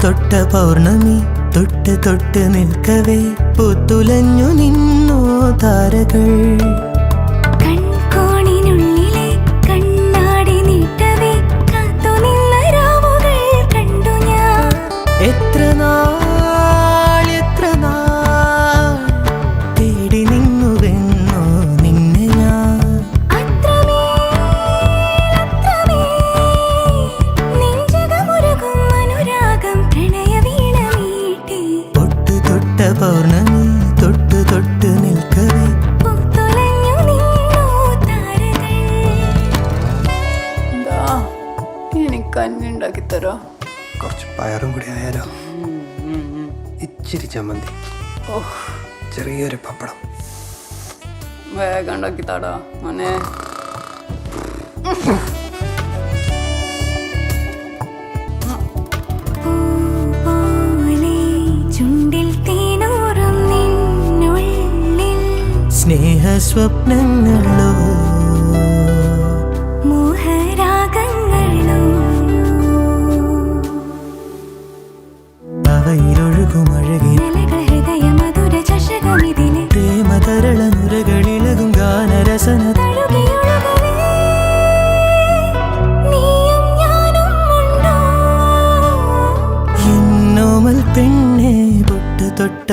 തൊട്ട പൗർണമി തൊട്ട് തൊട്ട് നിൽക്കവേ പൂത്തുലഞ്ഞു നിന്നോ താരകൾ. കൺകോണിനുള്ളിലെ കണ്ണാടി നീട്ടവേ കാത്തു നിന്ന രാവുകൾ കണ്ടു ഞാൻ. എത്ര നാൾ തേടി നിന്നുവെന്നോ നിന്നെ ഞാൻ. നെഞ്ചകമുരുകും അനുരാഗം പ്രണയവീണ മീട്ടി. തൊട്ട് തൊട്ട പൗർണമി തൊട്ട് തൊട്ട് നിൽക്കവേ പൂത്തുലഞ്ഞു നിന്നോ താരകൾ. എനിക്ക് കഞ്ഞി ഉണ്ടാക്കി തരോ? കുറച്ച് പയറും കൂടി ആയാലോ? ഇച്ചിരി ചമ്മന്തി, ചെറിയൊരു പപ്പടം. വേഗം ഉണ്ടാക്കി താടാ മോനെ. പൂപോലെ ചുണ്ടിൽ തേനൂറും നിന്നുള്ളിൽ സ്നേഹസ്വപ്നങ്ങളോ മോഹരാഗങ്ങളോ. അവയിലൊഴുകുമഴകിൻ നിലകൾ ഹൃദയമധുര ചഷകമിതിലെ പ്രേമതരള നുരകളിളകും ഗാനരസന തഴുകിയൊഴുകവേ നീയും ഞാനും ഉണ്ടോ. എന്നോമൽ പെണ്ണെ തൊട്ട് തൊട്ട